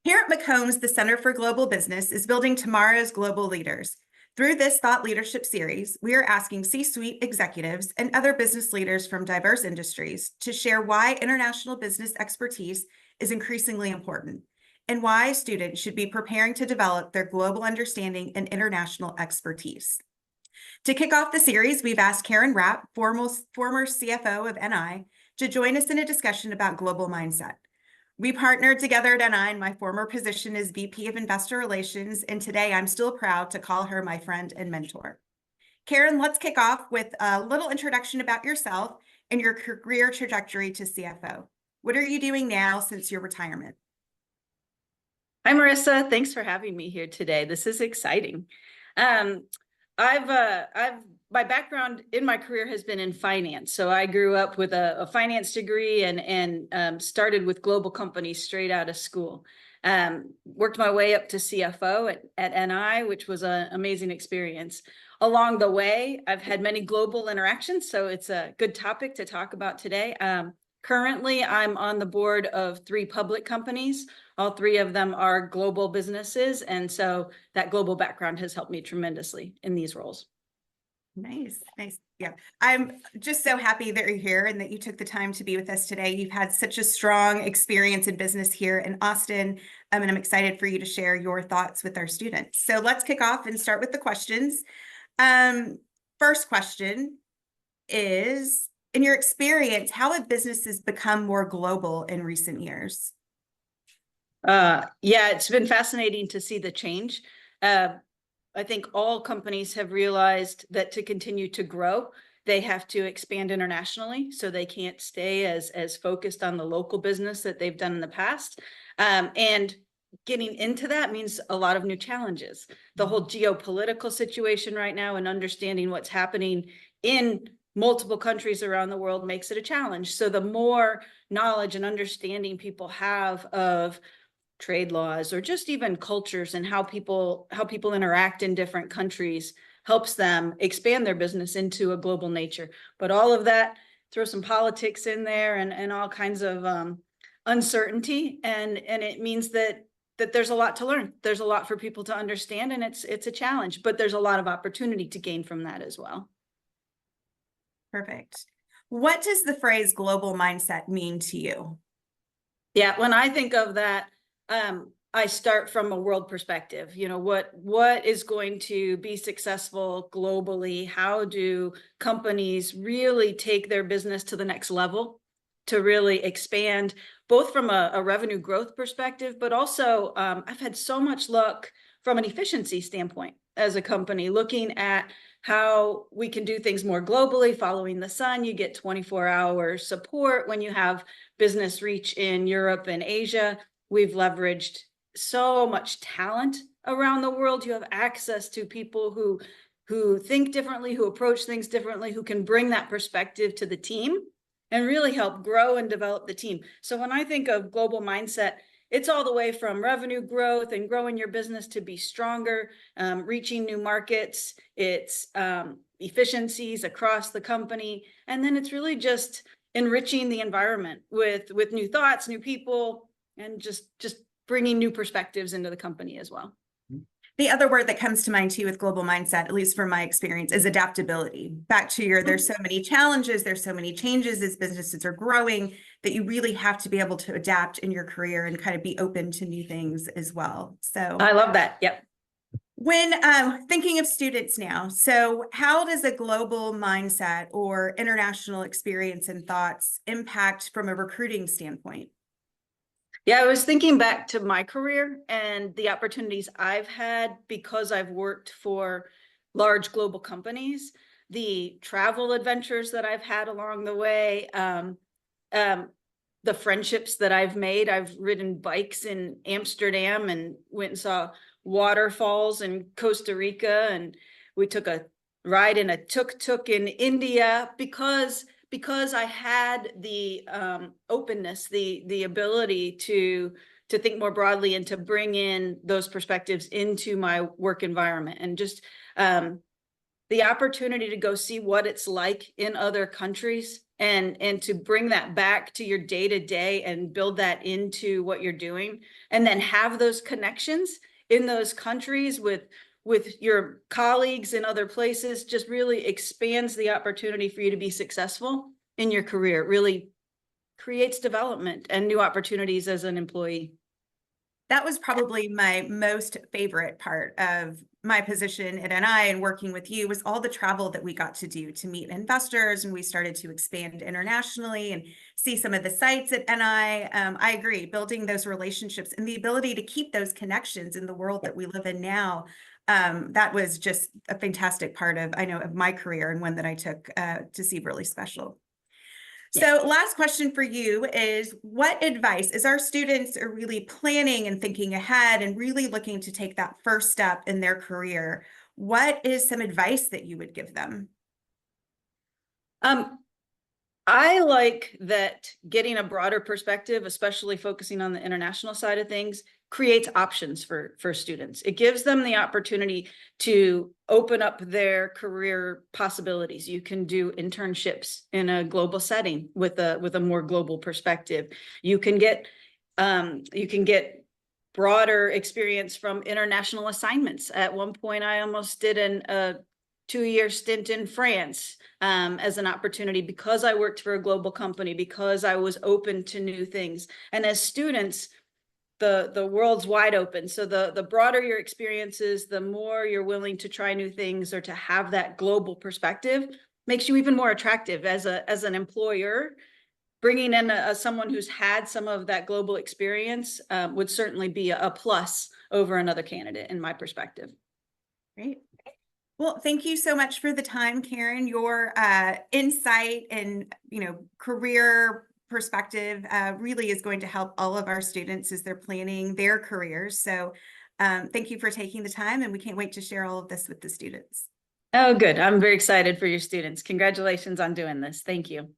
Here at McCombs, the Center for Global Business is building tomorrow's global leaders. Through this thought leadership series, we are asking C-suite executives and other business leaders from diverse industries to share why international business expertise is increasingly important and why students should be preparing to develop their global understanding and international expertise. To kick off the series, we've asked Karen Rapp, former CFO of NI, to join us in a discussion about global mindset. We partnered together at NI in my former position as VP of Investor Relations, and today I'm still proud to call her my friend and mentor. Karen, let's kick off with a little introduction about yourself and your career trajectory to CFO. What are you doing now since your retirement? Hi, Marissa. Thanks for having me here today. This is exciting. My background in my career has been in finance. So I grew up with a finance degree and started with global companies straight out of school. Worked my way up to CFO at NI, which was an amazing experience. Along the way, I've had many global interactions, so it's a good topic to talk about today. Currently, I'm on the board of 3 public companies. All 3 of them are global businesses, and so that global background has helped me tremendously in these roles. Nice. Yeah, I'm just so happy that you're here and that you took the time to be with us today. You've had such a strong experience in business here in Austin, and I'm excited for you to share your thoughts with our students. So let's kick off and start with the questions. First question is, in your experience, how have businesses become more global in recent years? Yeah, it's been fascinating to see the change. I think all companies have realized that to continue to grow, they have to expand internationally. So they can't stay as focused on the local business that they've done in the past. And getting into that means a lot of new challenges. The whole geopolitical situation right now and understanding what's happening in multiple countries around the world makes it a challenge. So the more knowledge and understanding people have of trade laws or just even cultures and how people interact in different countries helps them expand their business into a global nature. But all of that, throw some politics in there and all kinds of uncertainty, and it means that there's a lot to learn. There's a lot for people to understand, and it's a challenge, but there's a lot of opportunity to gain from that as well. Perfect. What does the phrase global mindset mean to you? Yeah, when I think of that, I start from a world perspective. You know, what is going to be successful globally? How do companies really take their business to the next level to really expand, both from a revenue growth perspective, but also I've had so much luck from an efficiency standpoint as a company, looking at how we can do things more globally, following the sun. You get 24-hour support when you have business reach in Europe and Asia. We've leveraged so much talent around the world. You have access to people who think differently, who approach things differently, who can bring that perspective to the team and really help grow and develop the team. So when I think of global mindset, it's all the way from revenue growth and growing your business to be stronger, reaching new markets. It's efficiencies across the company. And then it's really just enriching the environment with new thoughts, new people, and just bringing new perspectives into the company as well. The other word that comes to mind too with global mindset, at least from my experience, is adaptability. Back to there's so many challenges, there's so many changes as businesses are growing that you really have to be able to adapt in your career and kind of be open to new things as well. So I love that. Yep. When thinking of students now, so how does a global mindset or international experience and thoughts impact from a recruiting standpoint? Yeah, I was thinking back to my career and the opportunities I've had because I've worked for large global companies, the travel adventures that I've had along the way, the friendships that I've made. I've ridden bikes in Amsterdam and went and saw waterfalls in Costa Rica, and we took a ride in a tuk-tuk in India because I had the openness, the ability to think more broadly and to bring in those perspectives into my work environment, and just the opportunity to go see what it's like in other countries and to bring that back to your day to day and build that into what you're doing, and then have those connections in those countries with your colleagues in other places, just really expands the opportunity for you to be successful in your career. It really creates development and new opportunities as an employee. That was probably my most favorite part of my position at NI and working with you, was all the travel that we got to do to meet investors, and we started to expand internationally and see some of the sites at NI. I agree, building those relationships and the ability to keep those connections in the world that we live in now. That was just a fantastic part of, I know, of my career, and one that I took to see really special. So last question for you is, what advice, as our students are really planning and thinking ahead and really looking to take that first step in their career, what is some advice that you would give them? I like that getting a broader perspective, especially focusing on the international side of things, creates options for students. It gives them the opportunity to open up their career possibilities. You can do internships in a global setting with a more global perspective. You can get broader experience from international assignments. At one point, I almost did a 2-year stint in France as an opportunity, because I worked for a global company, because I was open to new things. And as students, the world's wide open. So the broader your experiences, the more you're willing to try new things or to have that global perspective, makes you even more attractive as an employer. Bringing in someone who's had some of that global experience would certainly be a plus over another candidate, in my perspective. Great. Well, thank you so much for the time, Karen. Your insight and career perspective really is going to help all of our students as they're planning their careers. So thank you for taking the time, and we can't wait to share all of this with the students. Oh, good. I'm very excited for your students. Congratulations on doing this. Thank you.